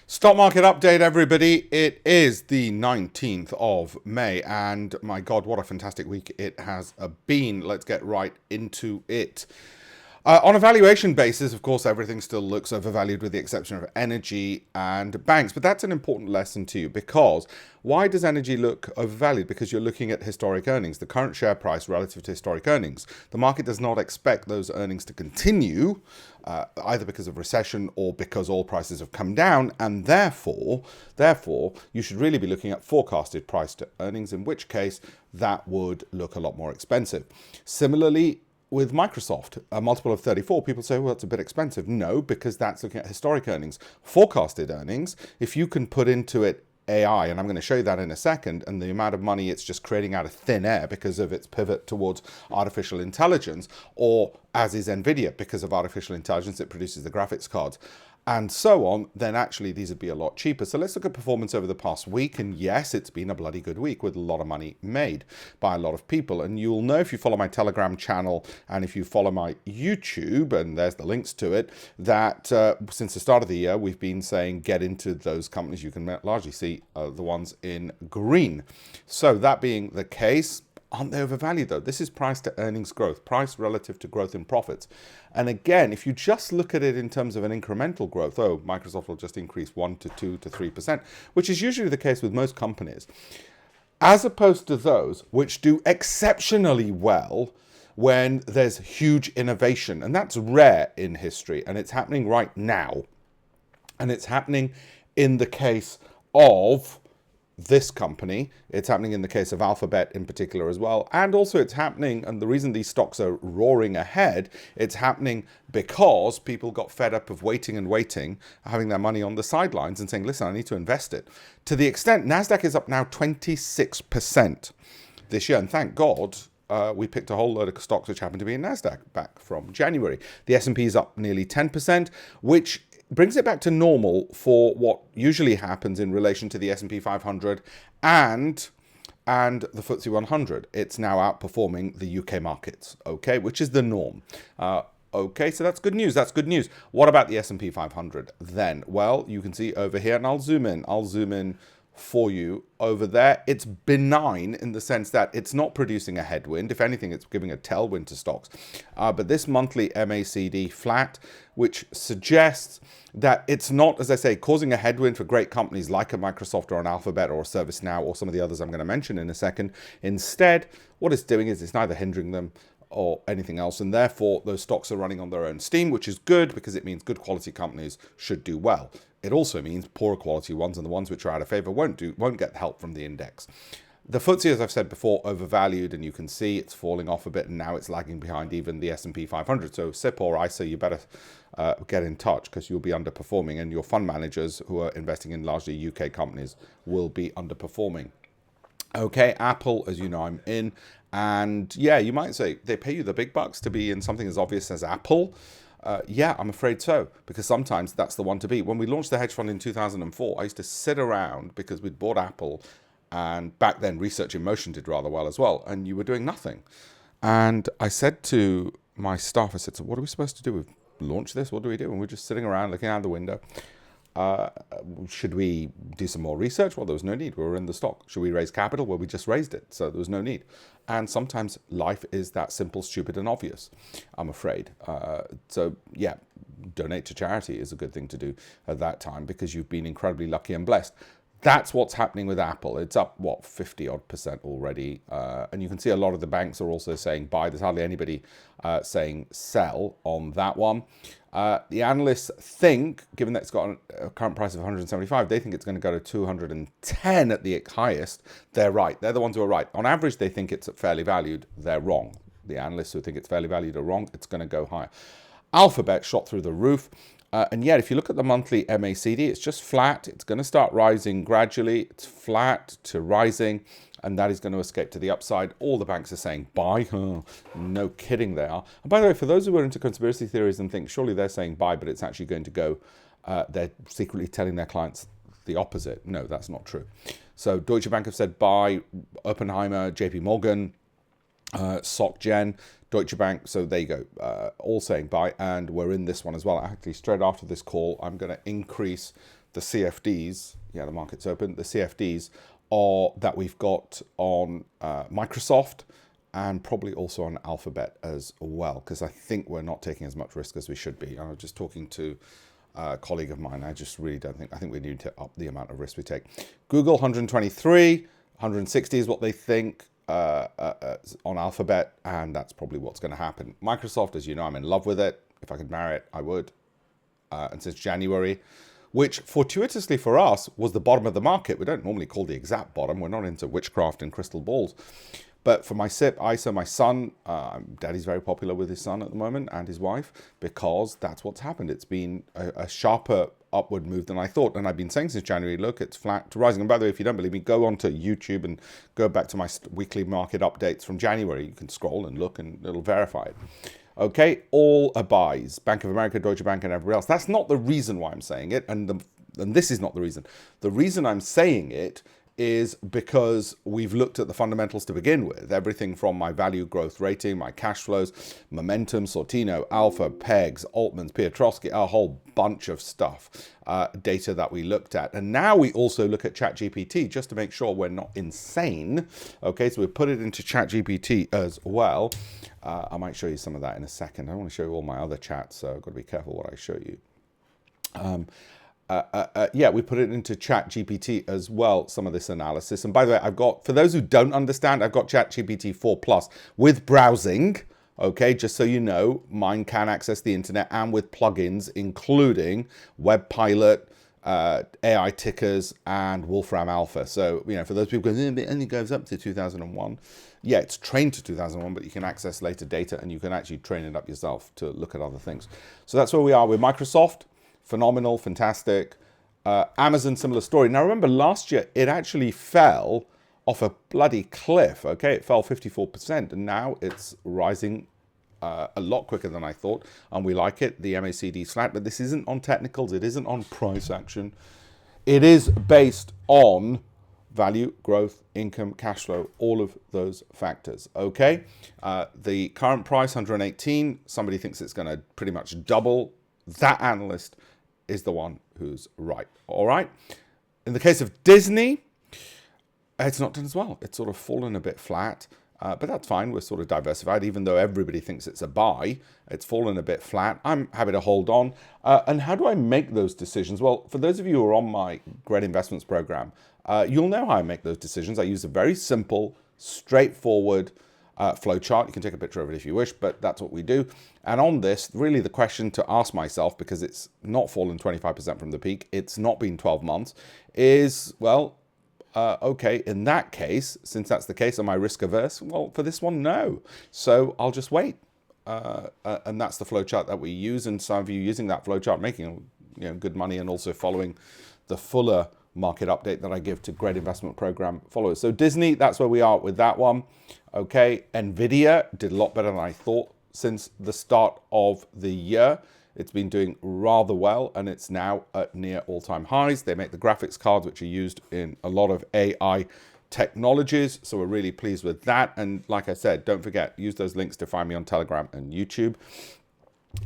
Stock market update, everybody. It is the 19th of May, and my God, what a fantastic week it has been. Let's get right into it. On a valuation basis, of course, everything still looks overvalued with the exception of energy and banks. But that's an important lesson to you, because why does energy look overvalued? Because you're looking at historic earnings, the current share price relative to historic earnings. The market does not expect those earnings to continue, either because of recession or because oil prices have come down. And therefore, you should really be looking at forecasted price to earnings, in which case that would look a lot more expensive. Similarly, with Microsoft, a multiple of 34, people say, well, it's a bit expensive. No, because that's looking at historic earnings. Forecasted earnings, if you can put into it AI, and I'm going to show you that in a second, and the amount of money it's just creating out of thin air because of its pivot towards artificial intelligence, or as is Nvidia, because of artificial intelligence, it produces the graphics cards, and so on, then actually these would be a lot cheaper. So let's look at performance over the past week. And yes, it's been a bloody good week with a lot of money made by a lot of people. And you'll know if you follow my Telegram channel and if you follow my YouTube, and there's the links to it, that since the start of the year, we've been saying get into those companies. You can largely see the ones in green. So that being the case, aren't they overvalued though? This is price to earnings growth, price relative to growth in profits. And again, if you just look at it in terms of an incremental growth, Microsoft will just increase 1 to 2 to 3%, which is usually the case with most companies, as opposed to those which do exceptionally well when there's huge innovation. And that's rare in history, and it's happening right now. And it's happening in the case of this company. It's happening in the case of Alphabet in particular as well. And also it's happening, and the reason these stocks are roaring ahead, it's happening because people got fed up of waiting and waiting, having their money on the sidelines and saying, listen, I need to invest it. To the extent, NASDAQ is up now 26% this year. And thank God, we picked a whole load of stocks which happen to be in NASDAQ back from January. The S&P is up nearly 10%, which brings it back to normal for what usually happens in relation to the S&P 500 and the FTSE 100. It's now outperforming the UK markets, okay, which is the norm. Okay, so that's good news. That's good news. What about the S&P 500 then? Well, you can see over here, and I'll zoom in for you over there. It's benign in the sense that it's not producing a headwind. If anything, it's giving a tailwind to stocks. But this monthly MACD flat, which suggests that it's not, as I say, causing a headwind for great companies like a Microsoft or an Alphabet or a ServiceNow or some of the others I'm going to mention in a second. Instead, what it's doing is it's neither hindering them or anything else, and therefore those stocks are running on their own steam, which is good because it means good quality companies should do well. It also means poorer quality ones and the ones which are out of favor won't get help from the index. The FTSE, as I've said before, overvalued, and you can see it's falling off a bit, and now it's lagging behind even the S&P 500. So SIP or ISA, you better get in touch, because you'll be underperforming, and your fund managers who are investing in largely UK companies will be underperforming. Okay, Apple, as you know, I'm in. And yeah, you might say they pay you the big bucks to be in something as obvious as Apple. Yeah, I'm afraid so, because sometimes that's the one to be. When we launched the hedge fund in 2004, I used to sit around because we'd bought Apple, and back then Research in Motion did rather well as well, and you were doing nothing. And I said to my staff, I said, so what are we supposed to do? We've launched this, what do we do? And we're just sitting around looking out the window. Should we do some more research? Well, there was no need. We were in the stock. Should we raise capital? Well, we just raised it, so there was no need. And sometimes life is that simple, stupid, and obvious, I'm afraid. So yeah, donate to charity is a good thing to do at that time, because you've been incredibly lucky and blessed. That's what's happening with Apple. It's up, 50-odd% already. And you can see a lot of the banks are also saying buy. There's hardly anybody saying sell on that one. The analysts think, given that it's got a current price of 175, they think it's going to go to 210 at the highest. They're right. They're the ones who are right. On average, they think it's fairly valued. They're wrong. The analysts who think it's fairly valued are wrong. It's going to go higher. Alphabet shot through the roof. And yet, if you look at the monthly MACD, it's just flat. It's going to start rising gradually. It's flat to rising, and that is going to escape to the upside. All the banks are saying buy. No kidding they are. And by the way, for those who are into conspiracy theories and think surely they're saying buy, but it's actually going to go, they're secretly telling their clients the opposite. No, that's not true. So Deutsche Bank have said buy, Oppenheimer, JP Morgan, SocGen, Deutsche Bank, so there you go, all saying buy, and we're in this one as well. Actually, straight after this call, I'm going to increase the CFDs, yeah, the market's open, the CFDs are that we've got on Microsoft and probably also on Alphabet as well, because I think we're not taking as much risk as we should be. I was just talking to a colleague of mine. I just really don't think, I think we need to up the amount of risk we take. Google, 123, 160 is what they think on Alphabet, and that's probably what's going to happen. Microsoft, as you know, I'm in love with it. If I could marry it, I would. And since January, which fortuitously for us was the bottom of the market. We don't normally call the exact bottom. We're not into witchcraft and crystal balls. But for my SIP, ISA, my son, Daddy's very popular with his son at the moment and his wife, because that's what's happened. It's been a sharper upward move than I thought. And I've been saying since January, look, it's flat to rising. And by the way, if you don't believe me, go onto YouTube and go back to my weekly market updates from January. You can scroll and look and it'll verify it. Okay, all buys, Bank of America, Deutsche Bank, and everybody else. That's not the reason why I'm saying it, and this is not the reason. The reason I'm saying it is because we've looked at the fundamentals to begin with. Everything from my value growth rating, my cash flows, momentum, Sortino, Alpha, Pegs, Altmans, Piotrowski, a whole bunch of stuff, data that we looked at. And now we also look at ChatGPT just to make sure we're not insane. Okay, so we put it into ChatGPT as well. I might show you some of that in a second. I want to show you all my other chats, so I've got to be careful what I show you. Yeah, we put it into ChatGPT as well, some of this analysis. And by the way, I've got, for those who don't understand, I've got ChatGPT 4 Plus with browsing. Okay, just so you know, mine can access the internet and with plugins, including Web Pilot, AI tickers, and Wolfram Alpha. So, you know, for those people going, it only goes up to 2001. Yeah, it's trained to 2001, but you can access later data and you can actually train it up yourself to look at other things. So that's where we are with Microsoft. Phenomenal, fantastic. Amazon, similar story. Now, remember last year, it actually fell off a bloody cliff. Okay, it fell 54%, and now it's rising a lot quicker than I thought, and we like it. The MACD flat, but this isn't on technicals. It isn't on price action. It is based on value, growth, income, cash flow, all of those factors. Okay, the current price, 118. Somebody thinks it's going to pretty much double. That analyst is the one who's right. All right. In the case of Disney, it's not done as well. It's sort of fallen a bit flat, but that's fine. We're sort of diversified, even though everybody thinks it's a buy. It's fallen a bit flat. I'm happy to hold on. And how do I make those decisions? Well, for those of you who are on my Great Investments program, you'll know how I make those decisions. I use a very simple, straightforward flow chart. You can take a picture of it if you wish, but that's what we do. And on this, really the question to ask myself, because it's not fallen 25% from the peak, it's not been 12 months, is, well, okay, in that case, since that's the case, am I risk averse? Well, for this one, no. So I'll just wait. And that's the flow chart that we use. And some of you using that flow chart, making good money, and also following the fuller market update that I give to Great Investment Program followers. So Disney, that's where we are with that one. Okay, Nvidia did a lot better than I thought since the start of the year. It's been doing rather well, and it's now at near all-time highs. They make the graphics cards, which are used in a lot of AI technologies, so we're really pleased with that. And like I said, don't forget, use those links to find me on Telegram and YouTube,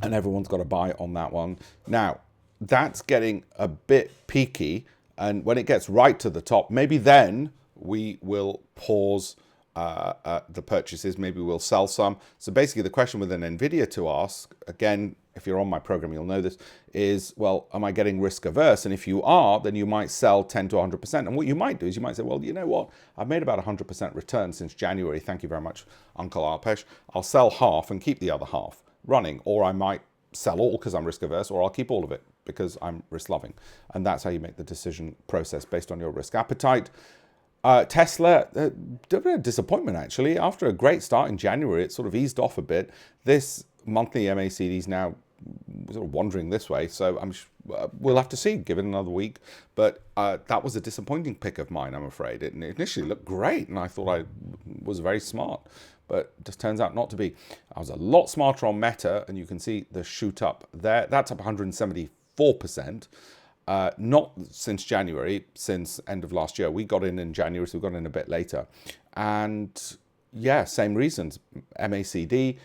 and everyone's got a buy on that one. Now, that's getting a bit peaky, and when it gets right to the top, maybe then we will pause the purchases. Maybe we'll sell some. So basically the question with an Nvidia to ask, again, if you're on my program, you'll know this, is, well, am I getting risk averse? And if you are, then you might sell 10 to 100%. And what you might do is you might say, well, you know what? I've made about 100% return since January. Thank you very much, Uncle Alpesh. I'll sell half and keep the other half running. Or I might sell all because I'm risk averse, or I'll keep all of it because I'm risk loving. And that's how you make the decision process based on your risk appetite. Tesla, a bit of disappointment actually. After a great start in January, it sort of eased off a bit. This monthly MACD is now sort of wandering this way, so we'll have to see, give it another week. But that was a disappointing pick of mine, I'm afraid. It initially looked great, and I thought I was very smart, but it just turns out not to be. I was a lot smarter on Meta, and you can see the shoot up there. That's up 174%. Not since January, since end of last year. We got in January, so we got in a bit later. And yeah, same reasons. MACD,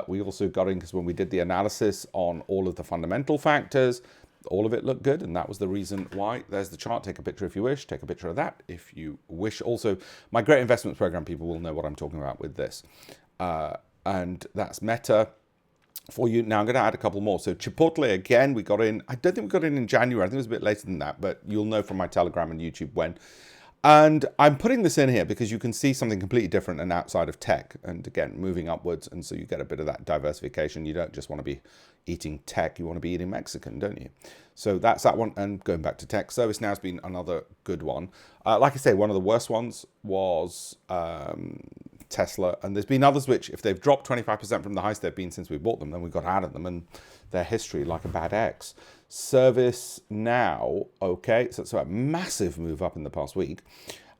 we also got in because when we did the analysis on all of the fundamental factors, all of it looked good, and that was the reason why. There's the chart. Take a picture if you wish. Take a picture of that if you wish. Also, my great investments program people will know what I'm talking about with this. And that's Meta for you. Now I'm going to add a couple more. So Chipotle, again, we got in. I don't think we got in January. I think it was a bit later than that, but you'll know from my Telegram and YouTube when. And I'm putting this in here because you can see something completely different and outside of tech. And again, moving upwards. And so you get a bit of that diversification. You don't just want to be eating tech. You want to be eating Mexican, don't you? So that's that one. And going back to tech, ServiceNow has been another good one. Like I say, one of the worst ones was Tesla. And there's been others which, if they've dropped 25% from the highest they've been since we bought them, then we got out of them. And their history like a bad ex. ServiceNow, okay, so it's a massive move up in the past week.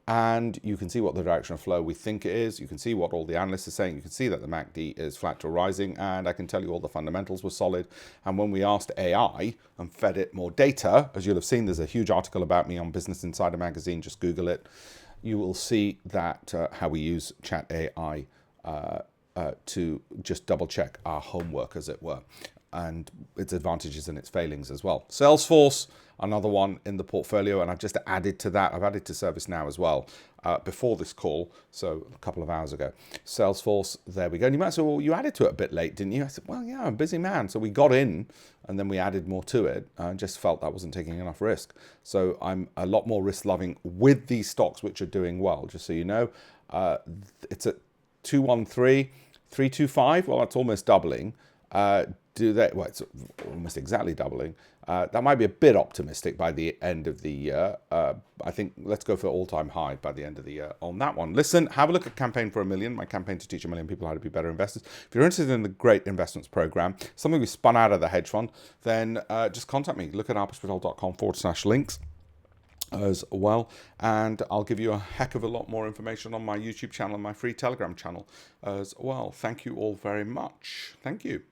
And you can see what the direction of flow we think it is. You can see what all the analysts are saying. You can see that the MACD is flat to rising. And I can tell you all the fundamentals were solid. And when we asked AI and fed it more data, as you'll have seen, there's a huge article about me on Business Insider magazine. Just Google it. You will see that how we use Chat AI to just double check our homework, as it were, and its advantages and its failings as well. Salesforce, another one in the portfolio, and I've just added to that. I've added to ServiceNow as well before this call, so a couple of hours ago. Salesforce, there we go. And you might say, well, you added to it a bit late, didn't you? I said, well, yeah, I'm a busy man. So we got in, and then we added more to it. I just felt that wasn't taking enough risk. So I'm a lot more risk-loving with these stocks, which are doing well, just so you know. It's at 213, 325. Well, that's almost doubling. Well, it's almost exactly doubling. That might be a bit optimistic by the end of the year. I think let's go for all-time high by the end of the year on that one. Listen, have a look at Campaign for a Million, my campaign to teach 1 million people how to be better investors. If you're interested in the Great Investments Program, something we spun out of the hedge fund, then just contact me. Look at alpeshpatel.com/links. As well, and I'll give you a heck of a lot more information on my YouTube channel and my free Telegram channel as well. Thank you all very much. Thank you.